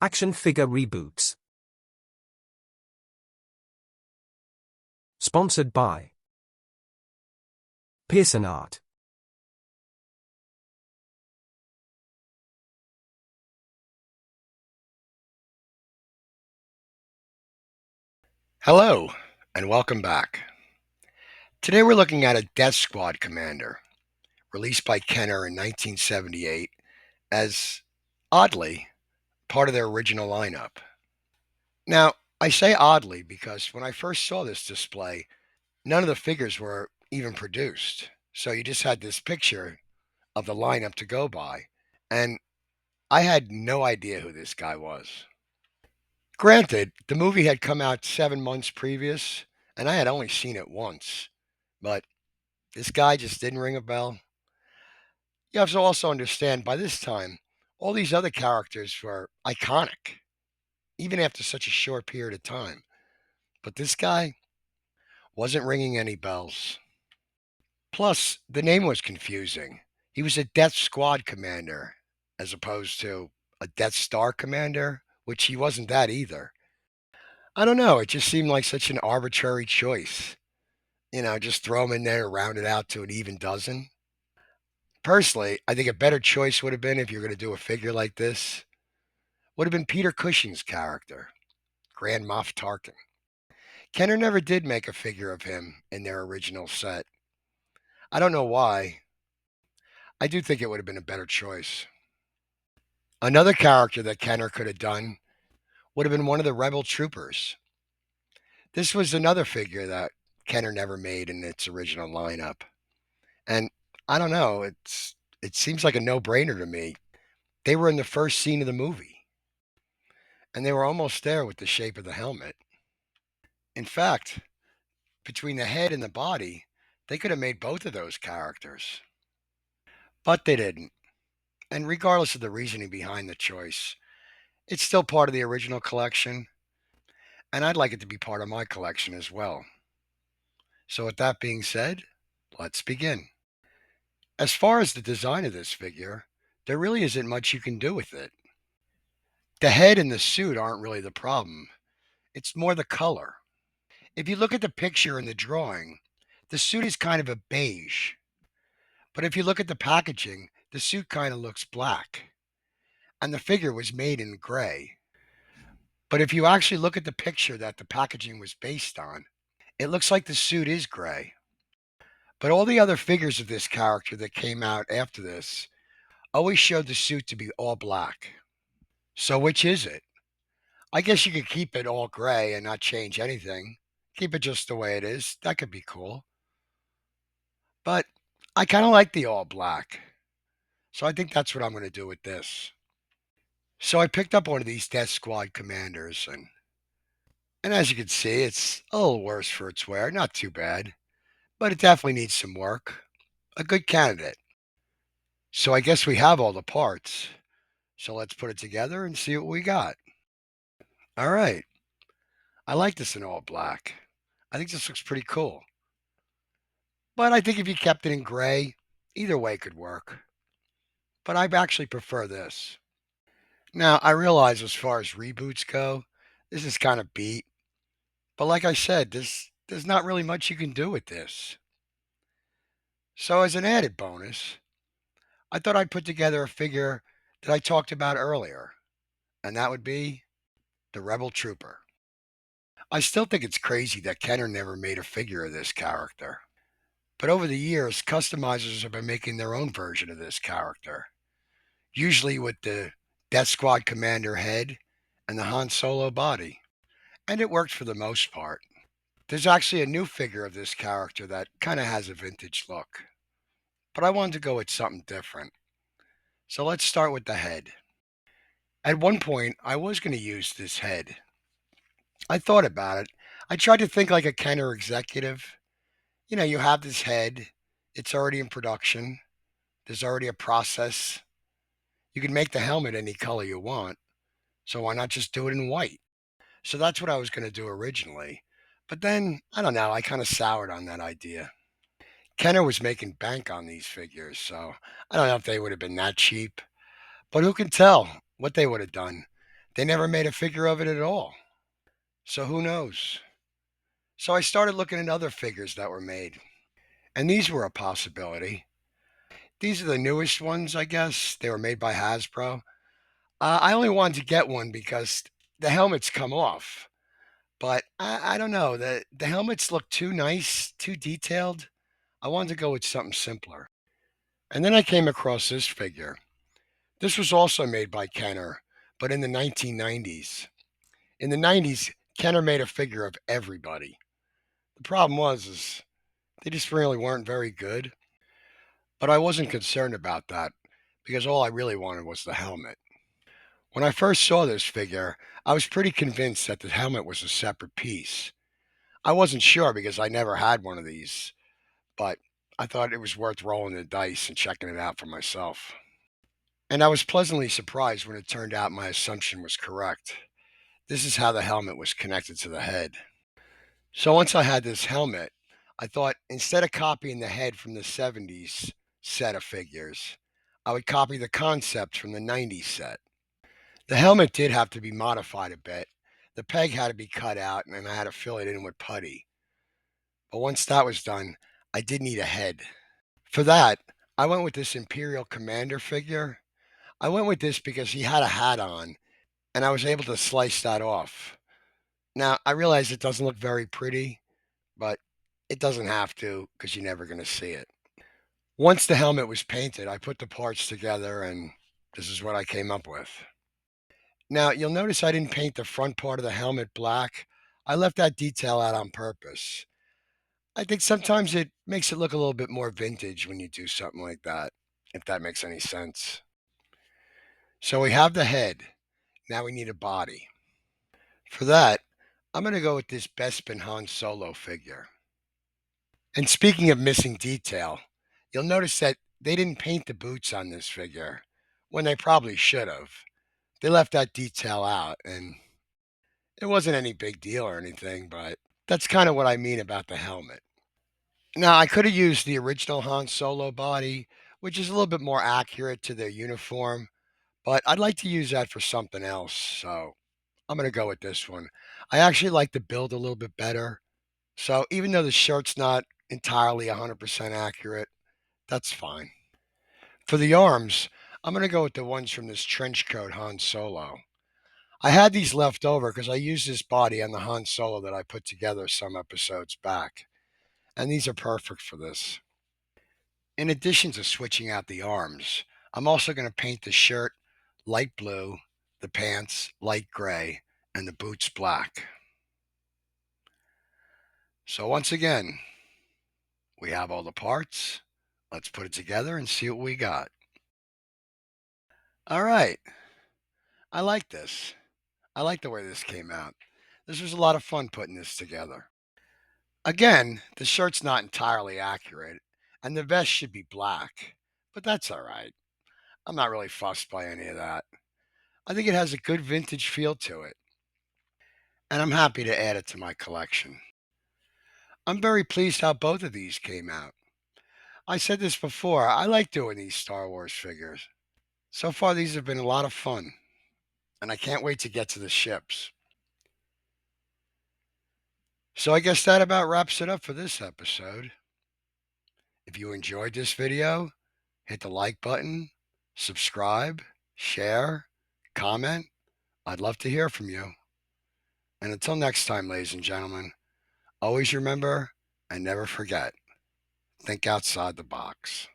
Action figure reboots. Sponsored by Pearson Art. Hello, and welcome back. Today we're looking at a Death Squad Commander, released by Kenner in 1978 as, oddly, part of their original lineup. Now, I say oddly because when I first saw this display, none of the figures were even produced. So you just had this picture of the lineup to go by, and I had no idea who this guy was. Granted, the movie had come out 7 months previous, and I had only seen it once, but this guy just didn't ring a bell. You have to also understand by this time, all these other characters were iconic, even after such a short period of time. But this guy wasn't ringing any bells. Plus, the name was confusing. He was a Death Squad commander, as opposed to a Death Star commander, which he wasn't that either. I don't know, it just seemed like such an arbitrary choice. Just throw him in there, round it out to an even dozen. Personally, I think a better choice would have been if you're going to do a figure like this, would have been Peter Cushing's character, Grand Moff Tarkin. Kenner never did make a figure of him in their original set. I don't know why. I do think it would have been a better choice. Another character that Kenner could have done would have been one of the Rebel troopers. This was another figure that Kenner never made in its original lineup. And I don't know, it seems like a no-brainer to me. They were in the first scene of the movie, and they were almost there with the shape of the helmet. In fact, between the head and the body, they could have made both of those characters. But they didn't. And regardless of the reasoning behind the choice, it's still part of the original collection, and I'd like it to be part of my collection as well. So, with that being said, let's begin. As far as the design of this figure, there really isn't much you can do with it. The head and the suit aren't really the problem, it's more the color. If you look at the picture in the drawing, the suit is kind of a beige. But if you look at the packaging, the suit kind of looks black, and the figure was made in gray. But if you actually look at the picture that the packaging was based on, it looks like the suit is gray. But all the other figures of this character that came out after this always showed the suit to be all black. So which is it? I guess you could keep it all gray and not change anything. Keep it just the way it is. That could be cool. But I kind of like the all black. So I think that's what I'm going to do with this. So I picked up one of these Death Squad commanders, and as you can see, it's a little worse for its wear. Not too bad, but it definitely needs some work. A good candidate. So I guess we have all the parts. So let's put it together and see what we got. All right. I like this in all black. I think this looks pretty cool. But I think if you kept it in gray, either way could work. But I actually prefer this. Now, I realize as far as reboots go, this is kind of beat. But like I said, there's not really much you can do with this. So as an added bonus, I thought I'd put together a figure that I talked about earlier, and that would be the Rebel Trooper. I still think it's crazy that Kenner never made a figure of this character. But over the years, customizers have been making their own version of this character, usually with the Death Squad commander head and the Han Solo body. And it worked for the most part. There's actually a new figure of this character that kind of has a vintage look, but I wanted to go with something different. So let's start with the head. At one point, I was going to use this head. I thought about it. I tried to think like a Kenner executive. You have this head, it's already in production, there's already a process. You can make the helmet any color you want, so why not just do it in white? So that's what I was going to do originally. But then, I don't know, I kind of soured on that idea. Kenner was making bank on these figures, so I don't know if they would have been that cheap. But who can tell what they would have done? They never made a figure of it at all. So who knows? So I started looking at other figures that were made, and these were a possibility. These are the newest ones, I guess. They were made by Hasbro. I only wanted to get one because the helmets come off. But I don't know. The helmets look too nice, too detailed. I wanted to go with something simpler. And then I came across this figure. This was also made by Kenner, but in the 1990s. In the 90s, Kenner made a figure of everybody. The problem is they just really weren't very good. But I wasn't concerned about that because all I really wanted was the helmet. When I first saw this figure, I was pretty convinced that the helmet was a separate piece. I wasn't sure because I never had one of these, but I thought it was worth rolling the dice and checking it out for myself. And I was pleasantly surprised when it turned out my assumption was correct. This is how the helmet was connected to the head. So once I had this helmet, I thought instead of copying the head from the 70s set of figures, I would copy the concept from the 90s set. The helmet did have to be modified a bit. The peg had to be cut out and I had to fill it in with putty. But once that was done, I did need a head. For that, I went with this Imperial Commander figure. I went with this because he had a hat on and I was able to slice that off. Now, I realize it doesn't look very pretty, but it doesn't have to because you're never going to see it. Once the helmet was painted, I put the parts together and this is what I came up with. Now, you'll notice I didn't paint the front part of the helmet black. I left that detail out on purpose. I think sometimes it makes it look a little bit more vintage when you do something like that, if that makes any sense. So we have the head. Now we need a body. For that, I'm going to go with this Bespin Han Solo figure. And speaking of missing detail, you'll notice that they didn't paint the boots on this figure when they probably should have. They left that detail out, and it wasn't any big deal or anything, but that's kind of what I mean about the helmet. Now, I could have used the original Han Solo body, which is a little bit more accurate to their uniform, but I'd like to use that for something else, so I'm going to go with this one. I actually like the build a little bit better, so even though the shirt's not entirely 100% accurate, that's fine. For the arms, I'm going to go with the ones from this trench coat Han Solo. I had these left over because I used this body on the Han Solo that I put together some episodes back, and these are perfect for this. In addition to switching out the arms, I'm also going to paint the shirt light blue, the pants light gray, and the boots black. So once again, we have all the parts. Let's put it together and see what we got. All right, I like this. I like the way this came out. This was a lot of fun putting this together. Again, the shirt's not entirely accurate, and the vest should be black, but that's all right. I'm not really fussed by any of that. I think it has a good vintage feel to it, and I'm happy to add it to my collection. I'm very pleased how both of these came out. I said this before, I like doing these Star Wars figures. So far, these have been a lot of fun, and I can't wait to get to the ships. So I guess that about wraps it up for this episode. If you enjoyed this video, hit the like button, subscribe, share, comment. I'd love to hear from you. And until next time, ladies and gentlemen, always remember and never forget, think outside the box.